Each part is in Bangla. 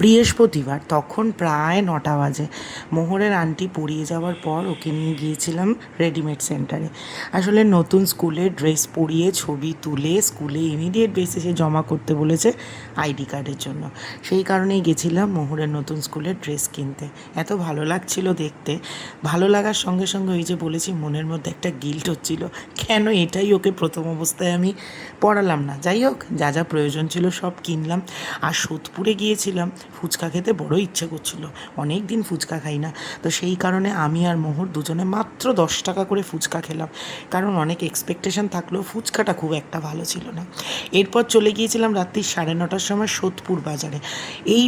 বৃহস্পতিবার, তখন প্রায় 9টা বাজে। মোহরের আন্টি পড়িয়ে যাওয়ার পর ওকে নিয়ে গিয়েছিলাম রেডিমেড সেন্টারে। আসলে নতুন স্কুলের ড্রেস পরিয়ে ছবি তুলে স্কুলে ইমিডিয়েট বেসিসে জমা করতে বলেছে আইডি কার্ডের জন্য। সেই কারণেই গেছিলাম মোহরের নতুন স্কুলের ড্রেস কিনতে। এত ভালো লাগছিল দেখতে। ভালো লাগার সঙ্গে সঙ্গে ওই যে বলেছি মনের মধ্যে একটা গিল্ট হচ্ছিল, কেন এটাই ওকে প্রথম অবস্থায় আমি পড়ালাম না। যাই হোক, যা যা প্রয়োজন ছিল সব কিনলাম। আর সোদপুরে গিয়েছিলাম, ফুচকা খেতে বড় ইচ্ছে করছিল, অনেক দিন ফুচকা খাই না। তো সেই কারণে আমি আর মোহর দুজনে মাত্র 10 টাকা করে ফুচকা খেলাম, কারণ অনেক এক্সপেকটেশন থাকলেও ফুচকাটা খুব একটা ভালো ছিল না। এরপর চলে গিয়েছিলাম রাত্রি 9:30টার সময় সোদপুর বাজারে। এই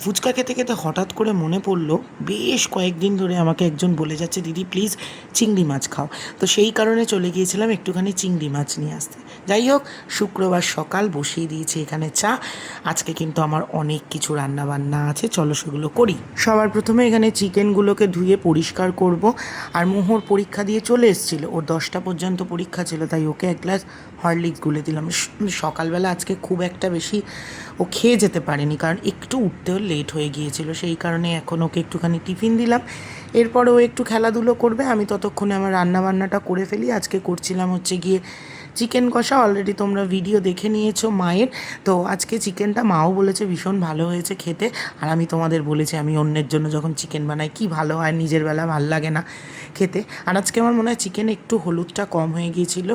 ফুচকা খেতে খেতে হঠাৎ করে মনে পড়লো বেশ কয়েকদিন ধরে আমাকে একজন বলে যাচ্ছে, দিদি প্লিজ চিংড়ি মাছ খাও। তো সেই কারণে চলে গিয়েছিলাম একটুখানি চিংড়ি মাছ নিয়ে আসতে। যাই হোক, শুক্রবার সকাল বসিয়ে দিয়েছি এখানে চা। আজকে কিন্তু আমার অনেক কিছু রান্না বান্না আছে, চলো সেগুলো করি। সবার প্রথমে এখানে চিকেনগুলোকে ধুয়ে পরিষ্কার করব। আর মোহর পরীক্ষা দিয়ে চলে এসেছিল, ওর 10টা পর্যন্ত পরীক্ষা ছিল, তাই ওকে এক গ্লাস হরলিক্স গুলে দিলাম। সকালবেলা আজকে খুব একটা বেশি ও খেয়ে যেতে পারেনি, কারণ একটু উঠতেও লেট হয়ে গিয়েছিল। সেই কারণে এখন ওকে একটুখানি টিফিন দিলাম। এরপর ও একটু খেলাধুলো করবে, আমি ততক্ষণে আমার রান্নাবান্নাটা করে ফেলি। আজকে করছিলাম হচ্ছে গিয়ে চিকেন কষা। অলরেডি তোমরা ভিডিও দেখে নিয়েছো মায়ের। তো আজকে চিকেনটা মাও বলেছে ভীষণ ভালো হয়েছে খেতে। আর আমি তোমাদের বলেছি আমি অন্যের জন্য যখন চিকেন বানাই কি ভালো হয়, নিজের বেলা ভাল লাগে না খেতে। আর আজকে আমার মনে হয় চিকেনে একটু হলুদটা কম হয়ে গিয়েছিলো।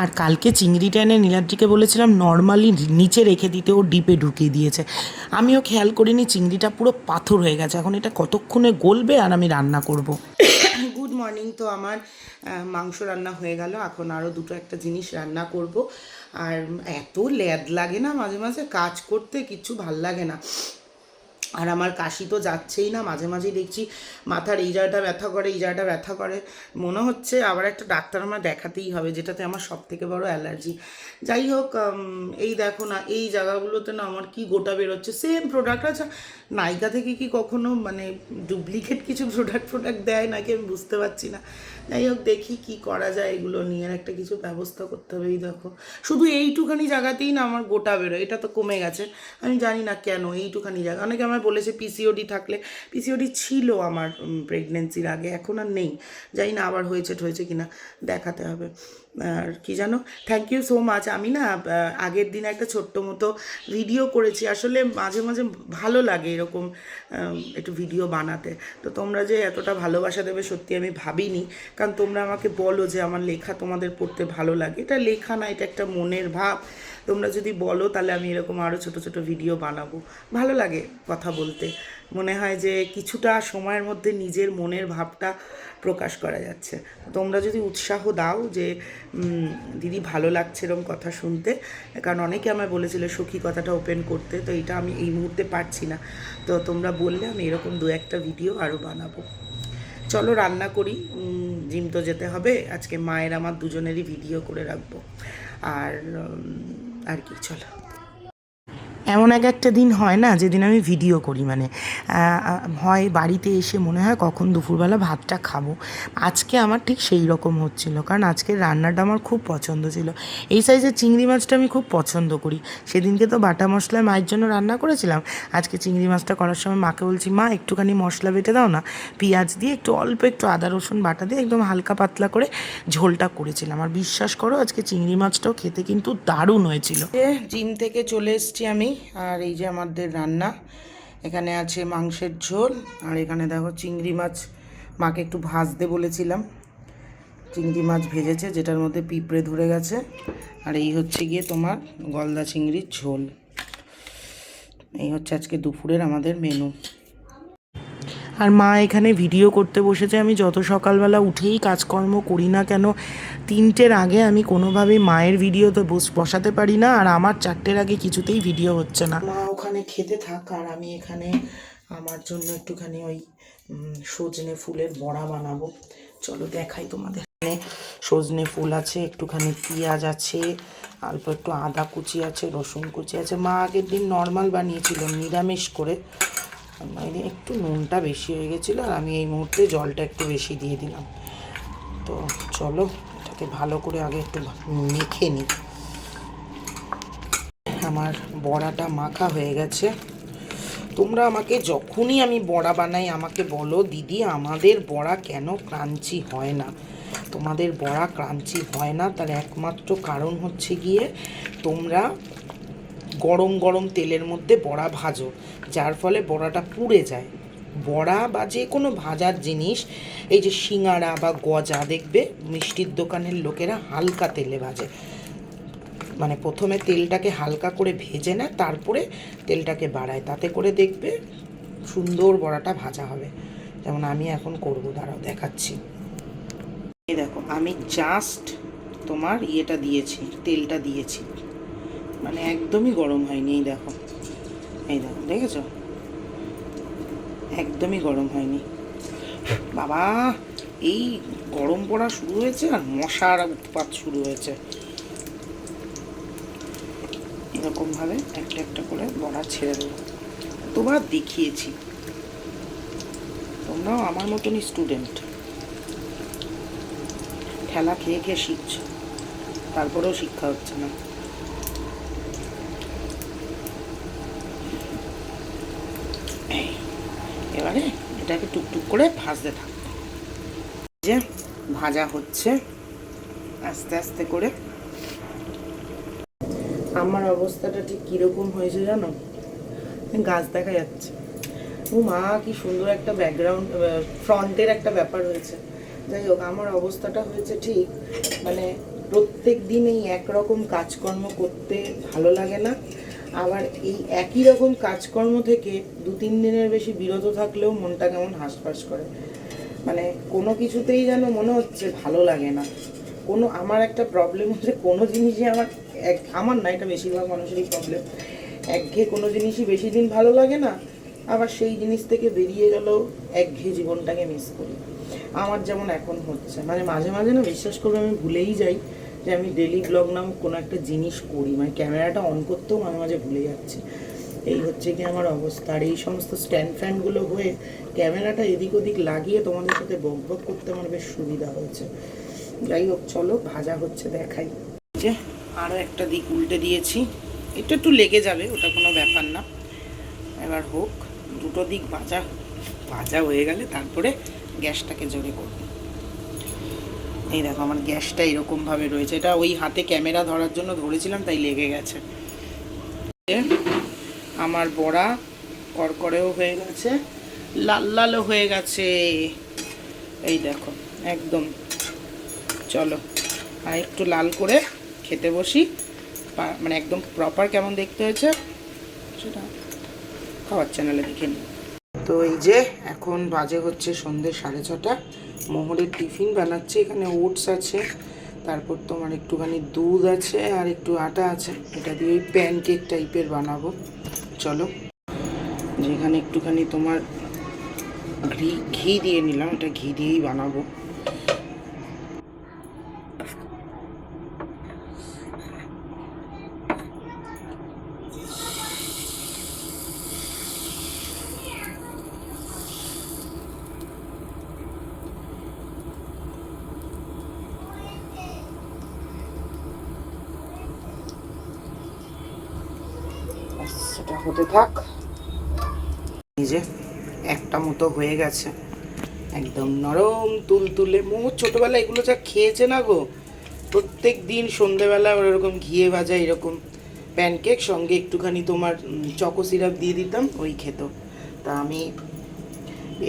আর কালকে চিংড়িটা এনে নীলাদ্রিকে বলেছিলাম নর্মালি নিচে রেখে দিতে, ও ডিপে ঢুকিয়ে দিয়েছে। আমিও খেয়াল করিনি চিংড়িটা পুরো পাথর হয়ে গেছে। এখন এটা কতক্ষণে গলবে আর আমি রান্না করব। Good morning. তো আমার মাংস রান্না হয়ে গেল, এখন আরও দুটো একটা জিনিস রান্না করব। আর এত ল্যাদ লাগে না মাঝে মাঝে কাজ করতে, কিচ্ছু ভাল লাগে না। আর আমার কাশি তো যাচ্ছেই না, মাঝে মাঝেই দেখছি মাথার এই জায়গাটা ব্যথা করে, এই জায়গাটা ব্যথা করে। মনে হচ্ছে আবার একটা ডাক্তার আমার দেখাতেই হবে, যেটাতে আমার সব থেকে বড় অ্যালার্জি। যাই হোক, এই দেখো না, এই জায়গাগুলোতে না আমার কি গোটা বেরোচ্ছে। Same product. আচ্ছা, নাইকা থেকে কি কখনো মানে ডুপ্লিকেট কিছু প্রোডাক্ট দেয় নাকি আমি বুঝতে পারছি না। যাই হোক, দেখি কি করা যায়, এগুলো নিয়ে একটা কিছু ব্যবস্থা করতে হবে। এই দেখো, শুধু এইটুখানি জায়গাতেই না আমার গোটা বেরোয়। এটা তো কমে গেছে, আমি জানি না কেন এইটুখানি জায়গা। অনেকে আমায় বলেছে পিসিওডি থাকলে, পিসিওডি ছিল আমার প্রেগনেন্সির আগে, এখন আর নেই। জানি না আবার হয়েছে কিনা, দেখাতে হবে। আর কি জানো, থ্যাংক ইউ সো মাচ। আমি না আগের দিন একটা ছোট্ট মতো ভিডিও করেছি। আসলে মাঝে মাঝে ভালো লাগে এরকম একটু ভিডিও বানাতে। তো তোমরা যে এতটা ভালোবাসা দেবে সত্যি আমি ভাবিনি, কারণ তোমরা আমাকে বলো যে আমার লেখা তোমাদের পড়তে ভালো লাগে। এটা লেখা না, এটা একটা মনের ভাব। তোমরা যদি বলো তাহলে আমি এরকম আরও ছোট ছোট ভিডিও বানাবো। ভালো লাগে কথা বলতে, মনে হয় যে কিছুটা সময়ের মধ্যে নিজের মনের ভাবটা প্রকাশ করা যাচ্ছে। তোমরা যদি উৎসাহ দাও যে দিদি ভালো লাগছে এরকম কথা শুনতে, কারণ অনেকে আমায় বলেছিল সখী কথাটা ওপেন করতে, তো এটা আমি এই মুহূর্তে পারছি না। তো তোমরা বললে আমি এরকম দু একটা ভিডিও আরও বানাবো। চলো রান্না করি, জিম তো যেতে হবে আজকে। মায়ের আমার দুজনেরই ভিডিও করে রাখবো। আর আর কি, চলো। এমন একটা দিন হয় না যেদিন আমি ভিডিও করি, মানে হয় বাড়িতে এসে মনে হয় কখন দুপুরবেলা ভাতটা খাবো। আজকে আমার ঠিক সেই রকম হচ্ছিল, কারণ আজকের রান্নাটা আমার খুব পছন্দ ছিল। এই সাইজের চিংড়ি মাছটা আমি খুব পছন্দ করি। সেদিনকে তো বাটা মশলায় মায়ের জন্য রান্না করেছিলাম। আজকে চিংড়ি মাছটা করার সময় মাকে বলছি, মা একটুখানি মশলা বেটে দাও না, পেঁয়াজ দিয়ে একটু অল্প একটু আদা রসুন বাটা দিয়ে একদম হালকা পাতলা করে ঝোলটা করেছিলাম। আর বিশ্বাস করো আজকে চিংড়ি মাছটাও খেতে কিন্তু দারুণ হয়েছিল। জিম থেকে চলে এসেছি আমি, আর এই যে আমাদের রান্না। এখানে আছে মাংসের ঝোল, আর এখানে দেখো চিংড়ি মাছ মাকে একটু ভাজতে বলেছিলাম, চিংড়ি মাছ ভেজেছে যেটার মধ্যে পিঁপড়ে ধরে গেছে। আর এই হচ্ছে গিয়ে তোমার গলদা চিংড়ির ঝোল। এই হচ্ছে আজকে দুপুরের আমাদের মেনু। আর মা এখানে ভিডিও করতে বসেছে। আমি যত সকালবেলা উঠেই কাজকর্ম করি না কেন, 3টের আগে আমি কোনোভাবেই মায়ের ভিডিও তো বসাতে পারি না। আর আমার 4টের আগে কিছুতেই ভিডিও হচ্ছে না। মা ওখানে খেতে থাক, আর আমি এখানে আমার জন্য একটুখানি ওই সজনে ফুলের বড়া বানাবো। চলো দেখাই তোমাদের। এখানে সজনে ফুল আছে, একটুখানি পেঁয়াজ আছে, অল্প একটু আদা কুচি আছে, রসুন কুচি আছে। মা আগের দিন নর্মাল বানিয়েছিল নিরামিষ করে, মানে একটু নুনটা বেশি হয়ে গেছিলো, আর আমি এই মুহূর্তে জলটা একটু বেশি দিয়ে দিলাম। তো চলো এটাকে ভালো করে আগে একটু মেখে নিই। আমার বড়াটা মাখা হয়ে গেছে। তোমরা আমাকে যখনই আমি বড়া বানাই আমাকে বলো, দিদি আমাদের বড়া কেন ক্রাঞ্চি হয় না। তোমাদের বড়া ক্রাঞ্চি হয় না তার একমাত্র কারণ হচ্ছে গিয়ে তোমরা গরম গরম তেলের মধ্যে বড়া ভাজো, যার ফলে বড়াটা পুড়ে যায়। বড়া বা যে কোনো ভাজার জিনিস, এই যে সিঙাড়া বা গজা, দেখবে মিষ্টির দোকানের লোকেরা হালকা তেলে ভাজে, মানে প্রথমে তেলটাকে হালকা করে ভেজে নেয়, তারপরে তেলটাকে বাড়ায়, তাতে করে দেখবে সুন্দর বড়াটা ভাজা হবে। যেমন আমি এখন করবো, দাঁড়াও দেখাচ্ছি। এই দেখো আমি জাস্ট তোমার ইয়েটা দিয়েছি, তেলটা দিয়েছি, মানে একদমই গরম হয়নি। এই দেখো, এই দেখো, দেখেছো একদমই গরম হয়নি। বাবা, এই গরম পড়া শুরু হয়েছে আর মশার উৎপাত শুরু হয়েছে। এরকমভাবে একটা একটা করে বড়া ছেড়ে দেবো। তোমরা দেখিয়েছি, তোমরাও আমার মতনই স্টুডেন্ট, ঠেলা খেয়ে খেয়ে শিখছ, তারপরেও শিক্ষা হচ্ছে না। এবারে এটাকে টুকটুক করে ভাজতে থাকবো। যে ভাজা হচ্ছে আস্তে আস্তে করে। আমার অবস্থাটা ঠিক কীরকম হয়েছে জানো, গাছ দেখা যাচ্ছে। ও মা, কি সুন্দর একটা ব্যাকগ্রাউন্ড, ফ্রন্টের একটা ব্যাপার হয়েছে। যাই হোক, আমার অবস্থাটা হয়েছে ঠিক, মানে প্রত্যেক দিন এই একরকম কাজকর্ম করতে ভালো লাগে না। আবার এই একই রকম কাজকর্ম থেকে 2-3 দিনের বেশি বিরত থাকলেও মনটা কেমন হাঁসফাঁস করে, মানে কোনো কিছুতেই যেন মনে হচ্ছে ভালো লাগে না। আমার একটা প্রবলেম হচ্ছে, কোনো জিনিসই আমার না, এটা বেশিরভাগ মানুষেরই প্রবলেম, একঘেয়ে কোনো জিনিসই বেশি দিন ভালো লাগে না। আবার সেই জিনিস থেকে বেরিয়ে গেলেও একঘেয়ে জীবনটাকে মিস করি। আমার যেমন এখন হচ্ছে, মানে মাঝে মাঝে না, বিশ্বাস করবে আমি ভুলেই যাই যে আমি ডেলি ব্লগ নামক কোনো একটা জিনিস করি, মানে ক্যামেরাটা অন করতেও মাঝে মাঝে ভুলে যাচ্ছি। এই হচ্ছে কি আমার অবস্থা। আর এই সমস্ত স্ট্যান্ড ফ্যানগুলো হয়ে ক্যামেরাটা এদিক ওদিক লাগিয়ে তোমাদের সাথে বক বক করতে আমার বেশ সুবিধা হয়েছে। যাই হোক, চলো ভাজা হচ্ছে দেখাই। যে আরও একটা দিক উল্টে দিয়েছি, এটা একটু লেগে যাবে, ওটা কোনো ব্যাপার না। এবার হোক, দুটো দিক ভাজা ভাজা হয়ে গেলে তারপরে গ্যাসটাকে জোরে করব। এই দেখো আমার গ্যাসটা এরকমভাবে রয়েছে, এটা ওই হাতে ক্যামেরা ধরার জন্য ধরেছিলাম তাই লেগে গেছে। আমার বড়া কড়কড়েও হয়ে গেছে, লাল লালও হয়ে গেছে, এই দেখো একদম। চলো আর একটু লাল করে খেতে বসি, মানে একদম প্রপার কেমন দেখতে হয়েছে সেটা খাওয়ার চ্যানেলে দেখে নিই। তো এই যে এখন বাজে হচ্ছে সন্ধ্যে 6:30, মোহরের টিফিন বানাচ্ছি। এখানে ওটস আছে, তারপর তোমার একটুখানি দুধ আছে আর একটু আটা আছে, এটা দিয়ে প্যানকেক টাইপের বানাবো। চলো, যেখানে একটুখানি তোমার ঘি দিয়ে নিলাম, এটা ঘি দিয়েই বানাবো। সেটা হতে থাক। এই যে একটা মতো হয়ে গেছে, একদম নরম তুলতুলে। মোর ছোটোবেলা এগুলো যা খেয়েছে না গো, প্রত্যেক দিন সন্ধেবেলা ওরকম ঘিয়ে ভাজা এরকম প্যানকেক, সঙ্গে একটুখানি তোমার চকো সিরাপ দিয়ে দিতাম, ওই খেত। তা আমি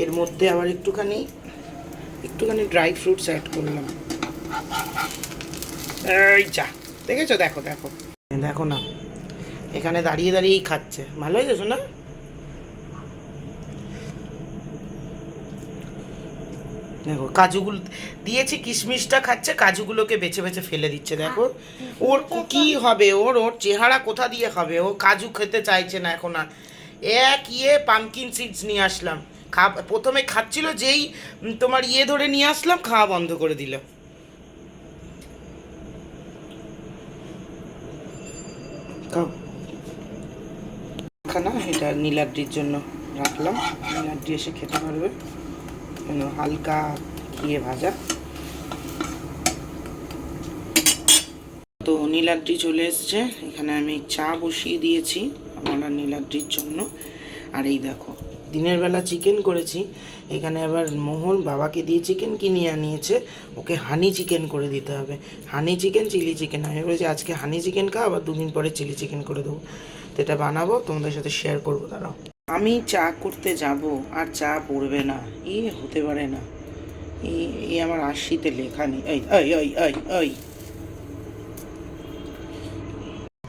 এর মধ্যে আবার একটুখানি ড্রাই ফ্রুটস অ্যাড করলাম। এই যা, দেখেছো, দেখো দেখো দেখো না, এখানে দাঁড়িয়ে দাঁড়িয়েই খাচ্ছে। ভালো হয়েছে না? দেখো কাজুগুলো দিয়েছি, কিশমিশটা খাচ্ছে, কাজুগুলোকে বেছে বেছে ফেলে দিচ্ছে। দেখো ওর কি হবে, ওর চেহারা কোথা দিয়ে হবে, ও কাজু খেতে চাইছে না এখন আর। পামকিন সিডস নিয়ে আসলাম, প্রথমে খাচ্ছিল, যেই তোমার ধরে নিয়ে আসলাম খাওয়া বন্ধ করে দিল। খানা এটা নীলাদ্রির জন্য রাখলাম, নীলাদ্রি এসে খেতে পারবে। হালকা ঘিয়ে ভাজা। তো নীলাদ্রি চলে এসছে, এখানে আমি চা বসিয়ে দিয়েছি আমার আর নীলাদ্রির জন্য। আর এই দেখো দিনের বেলা চিকেন করেছি, এখানে আবার মোহন বাবাকে দিয়ে চিকেন কিনে আনিয়েছে, ওকে হানি চিকেন করে দিতে হবে। Honey chicken, chilli chicken. আমি বলেছি আজকে হানি চিকেন খাও, আবার দুদিন পরে চিলি চিকেন করে দেবো। তো এটা বানাবো, তোমাদের সাথে শেয়ার করবো। দাঁড়াও, আমি চা করতে যাব আর চা পড়বে না, হতে পারে না। এই আমার আশিতে লেখা নেই। এই এই এই এই এই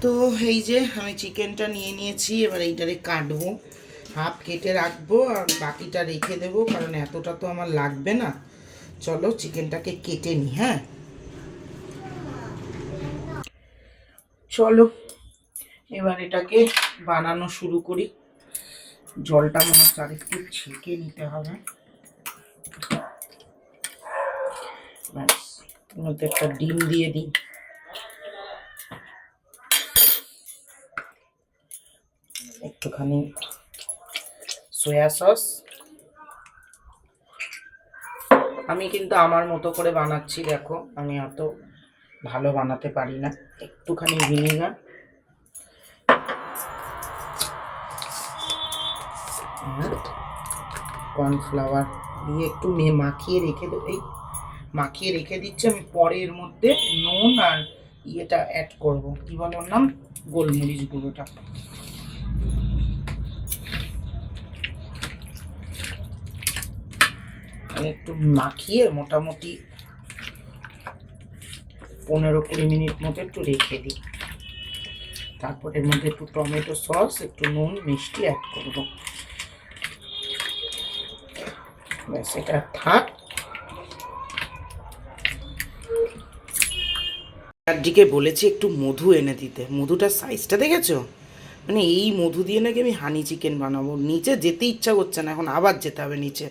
তো এই যে আমি চিকেনটা নিয়ে নিয়েছি, এবার এইটারে কাটবো, হাফ কেটে রাখবো আর বাকিটা রেখে দেবো, কারণ এতটা তো আমার লাগবে না। চলো চিকেনটাকে কেটে নিই। হ্যাঁ চলো এবার এটাকে বানানো শুরু করি। জলটা মনে হচ্ছে আরেকটু ছেঁকে নিতে হবে। ব্যাস, এর মধ্যে একটা ডিম দিয়ে দিই, একটুখানি সয়া সস। আমি কিন্তু আমার মতো করে বানাচ্ছি, দেখো আমি অত ভালো বানাতে পারি না। একটুখানি ভিনেগার, কর্নফ্লাওয়ার দিয়ে একটু মাখিয়ে রেখে দেবো। এই মাখিয়ে রেখে দিচ্ছি, আমি পরে এর মধ্যে নুন আর ইয়েটা অ্যাড করবো, কি বলে ওর নাম, গোলমরিচ গুঁড়োটা। একটু মাখিয়ে মোটামুটি 15-20 মিনিট মতো একটু রেখে দিই। তারপর এর মধ্যে একটু টমেটো সস, একটু নুন মিষ্টি অ্যাড করবো। ব্যাস, এটা থাক। চারদিকে বলেছি একটু মধু এনে দিতে, মধুটার সাইজটা দেখেছো? মানে এই মধু দিয়ে নাকি আমি হানি চিকেন বানাবো। নিচে যেতে ইচ্ছা করছে না, এখন আবার যেতে হবে নিচে।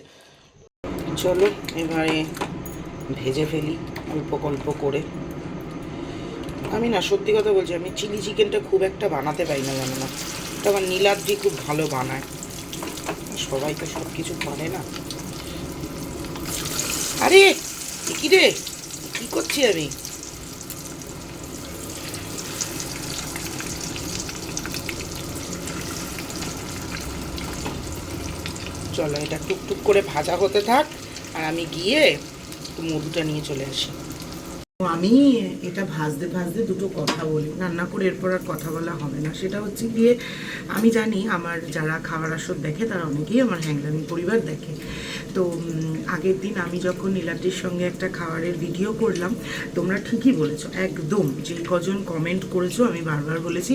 চলো এবারে ভেজে ফেলি অল্প অল্প করে। আমি না, সত্যি কথা বলছি, আমি চিলি চিকেনটা খুব একটা বানাতে পারি না, জানো না। তো আমার নীলাদ্রি খুব ভালো বানায়, সবাই তো সব কিছু পারে না। আরে কি রে, কি করছি আমি? চলো এটা টুকটুক করে ভাজা হতে থাক, আর আমি গিয়ে একটু মধুটা নিয়ে চলে আসি। আমি এটা ভাজতে ভাজতে দুটো কথা বলি, রান্না করে এরপর আর কথা বলা হবে না। সেটা হচ্ছে গিয়ে, আমি জানি আমার যারা খাবার আসর দেখে তারা অনেকেই আমার হ্যাংলামি পরিবার দেখে। তো আগের দিন আমি যখন নীলাদ্রির সঙ্গে একটা খাবারের ভিডিও করলাম, তোমরা ঠিকই বলেছো, একদম যে কজন কমেন্ট করেছো, আমি বারবার বলেছি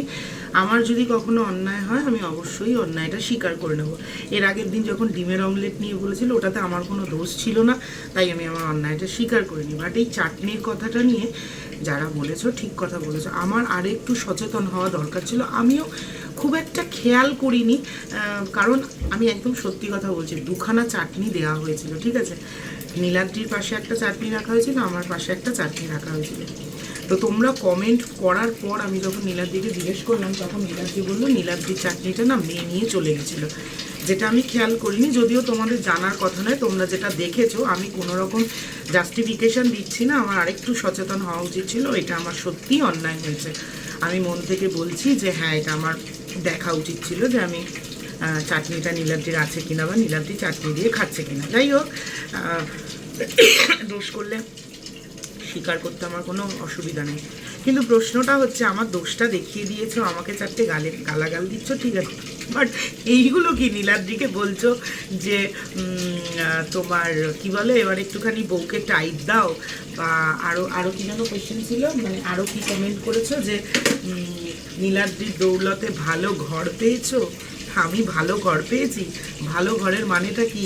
আমার যদি কখনো অন্যায় হয় আমি অবশ্যই অন্যায়টা স্বীকার করে নেব। এর আগের দিন যখন ডিমের অমলেট নিয়ে বলেছিল, ওটাতে আমার কোনো দোষ ছিল না, তাই আমি আমার অন্যায়টা স্বীকার করে নিই। বাট এই চাটনির কথাটা নিয়ে যারা বলেছো, ঠিক কথা বলেছো, আমার আরেকটু সচেতন হওয়া দরকার ছিল। আমিও খুব একটা খেয়াল করিনি, কারণ আমি একদম সত্যি কথা বলছি, দুখানা চাটনি দেওয়া হয়েছিল, ঠিক আছে? নীলাদ্রির পাশে একটা চাটনি রাখা হয়েছিল, আমার পাশে একটা চাটনি রাখা হয়েছিল। তো তোমরা কমেন্ট করার পর আমি যখন নীলাদ্রিকে জিজ্ঞেস করলাম, তখন নীলাদ্রি বললো নীলাদ্রির চাটনিটা না মেয়ে নিয়ে চলে গেছিলো, যেটা আমি খেয়াল করিনি। যদিও তোমাদের জানার কথা নয়, তোমরা যেটা দেখেছো, আমি কোনো রকম জাস্টিফিকেশান দিচ্ছি না, আমার আরেকটু সচেতন হওয়া উচিত ছিল। এটা আমার সত্যিই অন্যায় হয়েছে, আমি মন থেকে বলছি যে হ্যাঁ, এটা আমার দেখা উচিত ছিল যে আমি চাটনিটা নীলাদ্রির আছে কিনা, বা নীলাদ্রি চাটনি দিয়ে খাচ্ছে কিনা। যাই হোক, দোষ করলে স্বীকার করতে আমার কোনো অসুবিধা নেই, কিন্তু প্রশ্নটা হচ্ছে, আমার দোষটা দেখিয়ে দিয়েছো, আমাকে চারটে গালাগাল দিচ্ছ, ঠিক আছে, বাট এইগুলো কি নীলাদ্রিকে বলছো যে তোমার কি বলে, এবার একটুখানি বউকে টাইট দাও, বা আরও কি যেন কোয়েশ্চেন ছিল, মানে আরও কি কমেন্ট করেছো যে নীলাদ্রির দৌলতে ভালো ঘর পেয়েছো। আমি ভালো ঘর পেয়েছি? ভালো ঘরের মানেটা কি?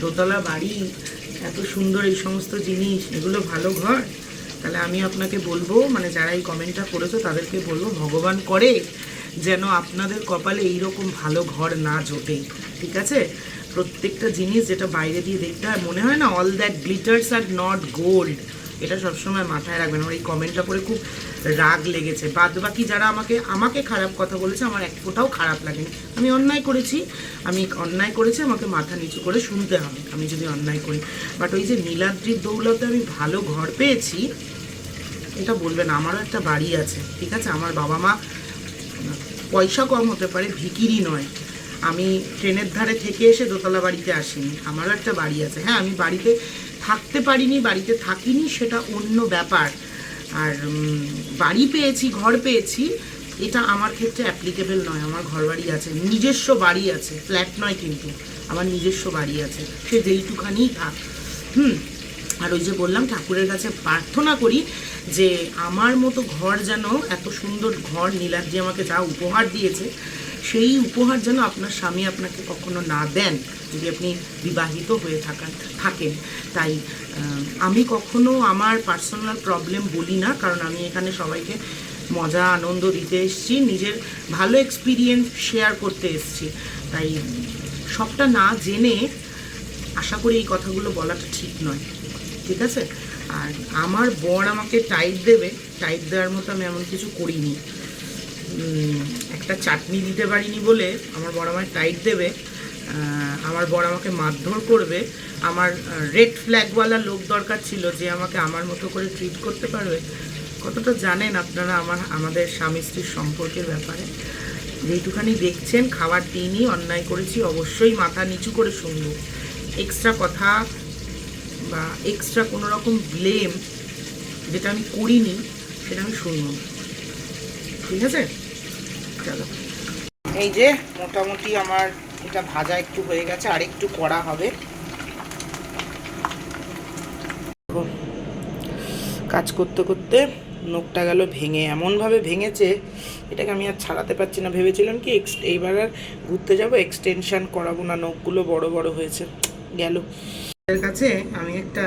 দোতলা বাড়ি, এত সুন্দর এই সমস্ত জিনিস, এগুলো ভালো ঘর? তাহলে আমি আপনাকে বলবো, মানে যারা এই কমেন্টটা করেছো তাদেরকে বলবো, ভগবান করে যেন আপনাদের কপালে এইরকম ভালো ঘর না জোটে, ঠিক আছে? প্রত্যেকটা জিনিস যেটা বাইরে দিয়ে দেখতে হয়, মনে হয় না all that glitters are not gold, এটা সবসময় মাথায় রাখবেন। আমার এই কমেন্টটা পড়ে খুব রাগ লেগেছে। বাদ বাকি যারা আমাকে খারাপ কথা বলেছে, আমার এক ফোঁটাও খারাপ লাগেনি। আমি অন্যায় করেছি, আমাকে মাথা নিচু করে শুনতে হবে আমি যদি অন্যায় করি। বাট ওই যে নীলাদ্রির দৌলতে আমি ভালো ঘর পেয়েছি, এটা বলবেন। আমারও একটা বাড়ি আছে, ঠিক আছে? আমার বাবা মা পয়সা কম হতে পারে, ভিখিরি নয়। আমি ট্রেনের ধারে থেকে এসে দোতলা বাড়িতে আসিনি, আমারও একটা বাড়ি আছে। হ্যাঁ, আমি বাড়িতে থাকতে পারিনি, বাড়িতে থাকিনি, সেটা অন্য ব্যাপার। আর বাড়ি পেয়েছি, ঘর পেয়েছি, এটা আমার ক্ষেত্রে অ্যাপ্লিকেবল নয়। আমার ঘর বাড়ি আছে, নিজস্ব বাড়ি আছে, ফ্ল্যাট নয়, কিন্তু আমার নিজস্ব বাড়ি আছে, সে যেইটুখানিই থাক। আর ওই যে বললাম, ঠাকুরের কাছে প্রার্থনা করি যে আমার মতো ঘর যেন, এত সুন্দর ঘর নীলাদ্রি আমাকে যা উপহার দিয়েছে, সেই উপহার যেন আপনার স্বামী আপনাকে কখনো না দেন, যদি আপনি বিবাহিত হয়ে থাকেন। তাই আমি কখনো আমার পার্সোনাল প্রবলেম বলি না, কারণ আমি এখানে সবাইকে মজা আনন্দ দিতে এসেছি, নিজের ভালো এক্সপিরিয়েন্স শেয়ার করতে এসেছি। তাই সবটা না জেনে আশা করি এই কথাগুলো বলাটা ঠিক নয়, ঠিক আছে? আর আমার বর আমাকে টাইট দেবে, টাইট দেওয়ার মতো আমি এমন কিছু করিনি। একটা চাটনি দিতে পারিনি বলে আমার বর আমায় টাইট দেবে, আমার বর আমাকে মারধর করবে। আমার রেড ফ্ল্যাগওয়ালা লোক দরকার ছিল যে আমাকে আমার মতো করে ট্রিট করতে পারবে। কতটা জানেন আপনারা আমাদের স্বামী স্ত্রীর সম্পর্কের ব্যাপারে? যেইটুখানি দেখছেন, খাবার দিইনি, অন্যায় করেছি, অবশ্যই মাথা নিচু করে শুনব। এক্সট্রা কথা বা এক্সট্রা কোনো রকম ব্লেম যেটা আমি করিনি সেটা আমি শুনব, ঠিক আছে? চলো, এই যে মোটামুটি আমার এটা ভাজা একটু হয়ে গেছে, আর একটু কড়া হবে। কাজ করতে করতে নখটা গেল ভেঙে, এমনভাবে ভেঙেছে এটাকে আমি আর ছাড়াতে পারছি না। ভেবেছিলাম কি এইবার আর ঘুরতে যাবো, এক্সটেনশান করাবো না, নখগুলো বড় বড় হয়েছে গেল। এর কাছে আমি একটা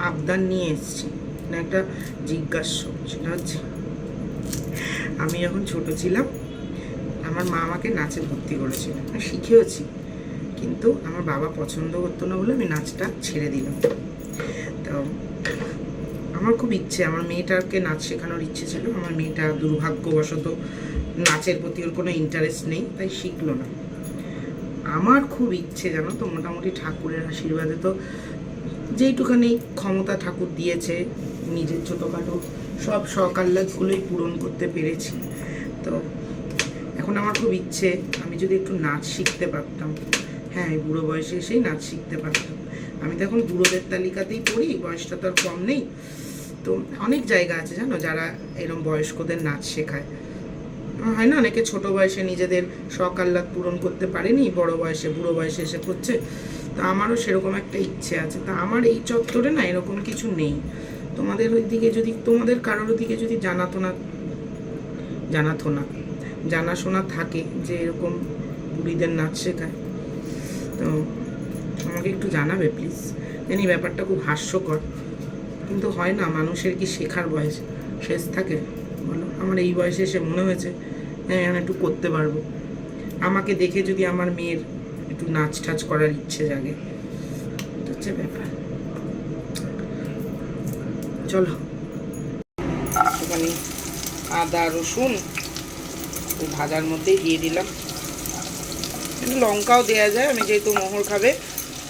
আবদার নিয়ে এসেছি, একটা জিজ্ঞাস্য। সেটা হচ্ছে, আমি যখন ছোট ছিলাম আমার মা আমাকে নাচে ভর্তি করেছিল, আমি শিখেওছি, কিন্তু আমার বাবা পছন্দ করতো না বলে আমি নাচটা ছেড়ে দিলাম। তো আমার খুব ইচ্ছে, আমার মেয়েটাকে নাচ শেখানোর ইচ্ছে ছিল। আমার মেয়েটা দুর্ভাগ্যবশত নাচের প্রতি ওর কোনো ইন্টারেস্ট নেই, তাই শিখলো না। আমার খুব ইচ্ছে, জানো তো, মোটামুটি ঠাকুরের আশীর্বাদে তো যেইটুখানি ক্ষমতা ঠাকুর দিয়েছে, নিজের ছোটোখাটো সব শখ আহ্লাদগুলোই পূরণ করতে পেরেছি। তো এখন আমার খুব ইচ্ছে আমি যদি একটু নাচ শিখতে পারতাম। হ্যাঁ, এই বুড়ো বয়সে এসেই নাচ শিখতে পারতাম। আমি তো এখন বুড়োদের তালিকাতেই পড়ি, বয়সটা তো আর কম নেই। তো অনেক জায়গা আছে জানো, যারা এরকম বয়স্কদের নাচ শেখায়। হয় না, অনেকে ছোট বয়সে নিজেদের শখ আহ্লাদ পূরণ করতে পারেনি, বড় বয়সে বুড়ো বয়সে এসে করছে। তা আমারও সেরকম একটা ইচ্ছে আছে। তা আমার এই চত্বরে না এরকম কিছু নেই। তোমাদের ওই দিকে যদি, তোমাদের কারোর দিকে যদি জানাশোনা থাকে যে এরকম বুড়িদের নাচ শেখায়, তো আমাকে একটু জানাবে প্লিজ। জানি ব্যাপারটা খুব হাস্যকর, কিন্তু হয় না, মানুষের কি শেখার বয়স শেষ থাকে বলো? আমার এই বয়সে এসে মনে হয়েছে হ্যাঁ আমি একটু করতে পারবো। আমাকে দেখে যদি আমার মেয়ের একটু নাচ টাচ করার ইচ্ছে জাগে, এটা হচ্ছে ব্যাপার। চলো, একটুখানি আদা রসুন ওই ভাজার মধ্যেই দিয়ে দিলাম। একটু লঙ্কাও দেওয়া যায়, আমি যেহেতু মোহর খাবে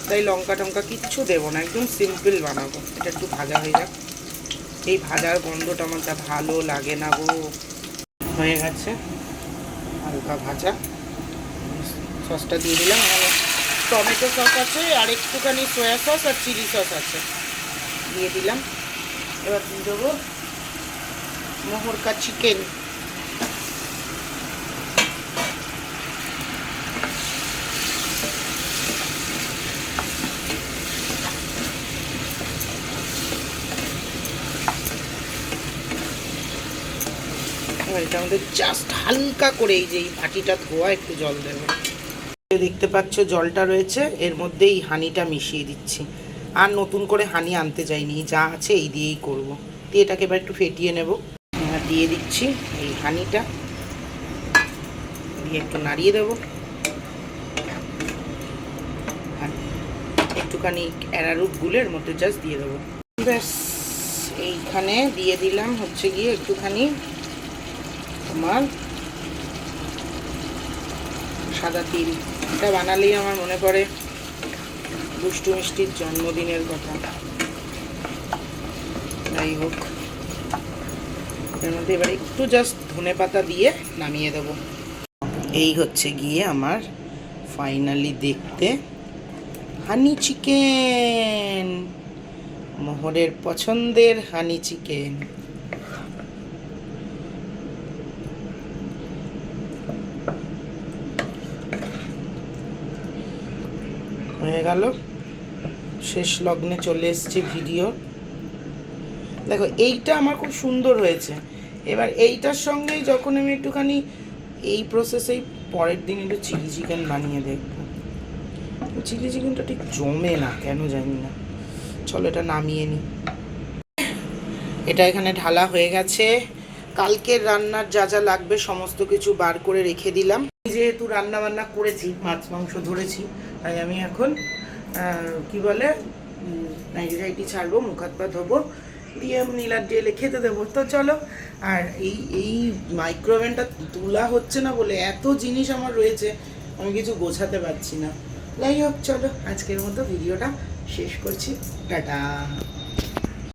তাই লঙ্কা টঙ্কা কিচ্ছু দেবো না, একদম সিম্পল বানাবো। এটা একটু ভাজা হয়ে যাক, এই ভাজার গন্ধটা আমার যা ভালো লাগে না গো। হয়ে গেছে হালকা ভাজা, সসটা দিয়ে দিলাম। এখানে টমেটো সস আছে, আর একটুখানি সয়া সস আর চিলি সস আছে, দিয়ে দিলাম। এবার দিয়ে দেবো মোহরকা চিকেন। এবার এটা আমাদের জাস্ট হালকা করে, এই যে এই বাটিটা ধোয়া, একটু জল দেবো। দেখতে পাচ্ছ জলটা রয়েছে, এর মধ্যেই হানিটা মিশিয়ে দিচ্ছি। আর নতুন করে হানি আনতে চাইনি, যা আছে এই দিয়েই করবো। দিয়ে এটাকে এবার একটু ফেটিয়ে নেব। দিয়ে দিচ্ছি এই হানিটা, দিয়ে একটু নাড়িয়ে দেবো। একটুখানি অ্যারারুট গুলের মধ্যে জাস্ট দিয়ে দেবো। ব্যাস, এইখানে দিয়ে দিলাম হচ্ছে গিয়ে একটুখানি তোমার সাদা তিল। এটা বানালেই আমার মনে পড়ে দুষ্টু মিষ্টির জন্মদিনের কথা। যাই হোক, এর মধ্যে এবার একটু জাস্ট ধনে পাতা দিয়ে নামিয়ে দেবো। এই হচ্ছে গিয়ে আমার ফাইনালি দেখতে হানি চিকেন, মোহরের পছন্দের হানি চিকেন। হয়ে গেল, শেষ লগ্নে চলে এসেছি ভিডিও। দেখো এইটা আমার খুব সুন্দর হয়েছে। এবার এইটার সঙ্গেই যখন আমি একটুখানি এই প্রসেসেই পরের দিন একটু চিলি চিকেন বানিয়ে দেখবো। চিলি চিকেনটা ঠিক জমে না কেন জানি না। চলো এটা নামিয়ে নিই। এটা এখানে ঢালা হয়ে গেছে। কালকের রান্নার যা যা লাগবে সমস্ত কিছু বার করে রেখে দিলাম। যেহেতু রান্না বান্না করেছি, মাছ মাংস ধরেছি, তাই আমি এখন কি বলে নাইটি টাইটি ছাড়বো, মুখ হাত পা ধোবো, দিয়ে নীলার ডেলে খেতে দেবো। তো চলো। আর এই মাইক্রোওভেনটা তোলা হচ্ছে না বলে এত জিনিস আমার রয়েছে, আমি কিছু গোছাতে পারছি না। যাই হোক, চলো আজকের মতো ভিডিওটা শেষ করছি। টাটা।